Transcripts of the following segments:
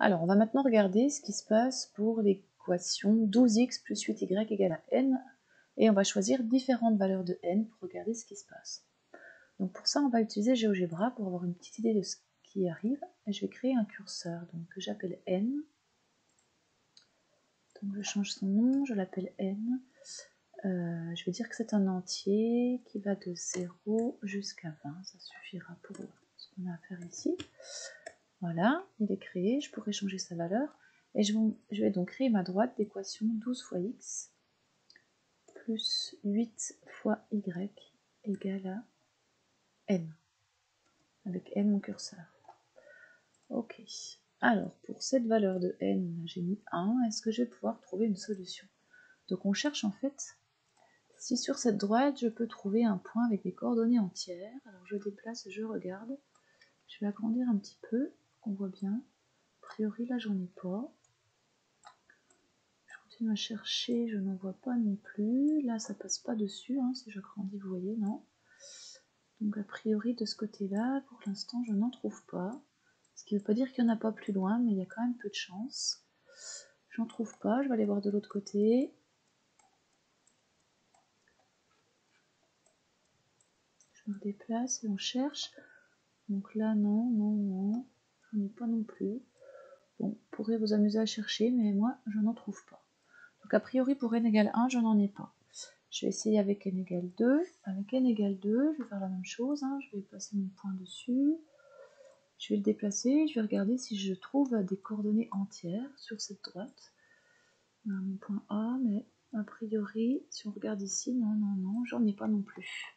Alors, on va maintenant regarder ce qui se passe pour l'équation 12x plus 8y égale à n. Et on va choisir différentes valeurs de n pour regarder ce qui se passe. Donc pour ça, on va utiliser GeoGebra pour avoir une petite idée de ce qui arrive. Et je vais créer un curseur que j'appelle n. Donc je change son nom, je l'appelle n. Je vais dire que c'est un entier qui va de 0 jusqu'à 20. Ça suffira pour ce qu'on a à faire ici. Voilà, il est créé, je pourrais changer sa valeur. Et je vais donc créer ma droite d'équation 12 fois x plus 8 fois y égale à n. Avec n mon curseur. Ok. Alors, pour cette valeur de n, j'ai mis 1. Est-ce que je vais pouvoir trouver une solution? Donc on cherche en fait, si sur cette droite, je peux trouver un point avec des coordonnées entières. Alors je déplace, je regarde. Je vais agrandir un petit peu, pour qu'on voit bien. A priori, là, j'en ai pas. Je continue à chercher, je n'en vois pas non plus. Là, ça passe pas dessus, hein, si j'agrandis, vous voyez, non. Donc a priori, de ce côté-là, pour l'instant, je n'en trouve pas. Ce qui ne veut pas dire qu'il n'y en a pas plus loin, mais il y a quand même peu de chance. J'en trouve pas, je vais aller voir de l'autre côté. Je me redéplace et on cherche. Donc là, non, non, non. J'en ai pas non plus. Bon, vous pourrez vous amuser à chercher, mais moi, je n'en trouve pas. Donc a priori, pour n égale 1, je n'en ai pas. Je vais essayer avec n égale 2. Avec n égale 2, je vais faire la même chose. Je vais passer mon point dessus. Je vais le déplacer. Je vais regarder si je trouve des coordonnées entières sur cette droite. Mon point A, mais a priori, si on regarde ici, non, non, non, j'en ai pas non plus.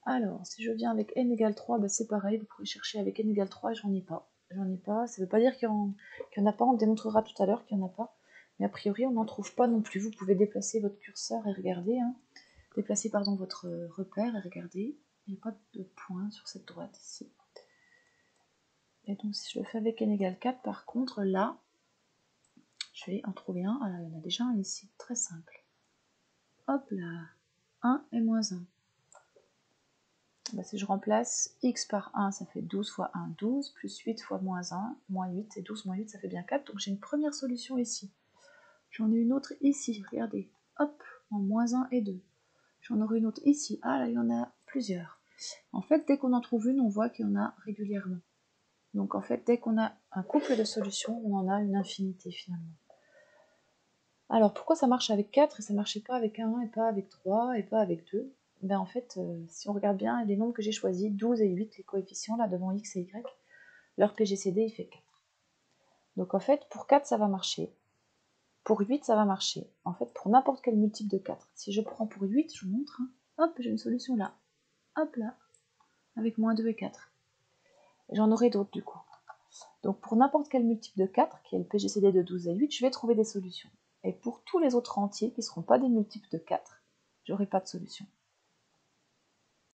Alors, si je viens avec n égale 3, bah c'est pareil, vous pourrez chercher avec n égale 3, j'en ai pas. J'en ai pas, ça veut pas dire qu'il n'y en a pas, on démontrera tout à l'heure qu'il n'y en a pas. Mais a priori, on n'en trouve pas non plus. Vous pouvez déplacer votre curseur et regarder. Déplacer, pardon, votre repère et regarder. Il n'y a pas de point sur cette droite ici. Et donc, si je le fais avec n égale 4, par contre, là, je vais en trouver un. Alors, il y en a déjà un ici, très simple. Hop là, 1 et moins 1. Bah, si je remplace x par 1, ça fait 12 fois 1, 12, plus 8 fois moins 1, moins 8, et 12 moins 8, ça fait bien 4. Donc j'ai une première solution ici. J'en ai une autre ici, regardez. Hop, en moins 1 et 2. J'en aurai une autre ici. Ah là, il y en a plusieurs. En fait, dès qu'on en trouve une, on voit qu'il y en a régulièrement. Donc en fait, dès qu'on a un couple de solutions, on en a une infinité finalement. Alors pourquoi ça marche avec 4 et ça ne marchait pas avec 1 et pas avec 3 et pas avec 2? Ben en fait, si on regarde bien les nombres que j'ai choisis, 12 et 8, les coefficients là devant x et y, leur PGCD il fait 4. Donc en fait, pour 4 ça va marcher. Pour 8 ça va marcher. En fait, pour n'importe quel multiple de 4. Si je prends pour 8, je vous montre, hop, j'ai une solution là. Hop là, avec moins 2 et 4. J'en aurai d'autres du coup. Donc pour n'importe quel multiple de 4, qui est le PGCD de 12 et 8, je vais trouver des solutions. Et pour tous les autres entiers qui ne seront pas des multiples de 4, j'aurai pas de solution.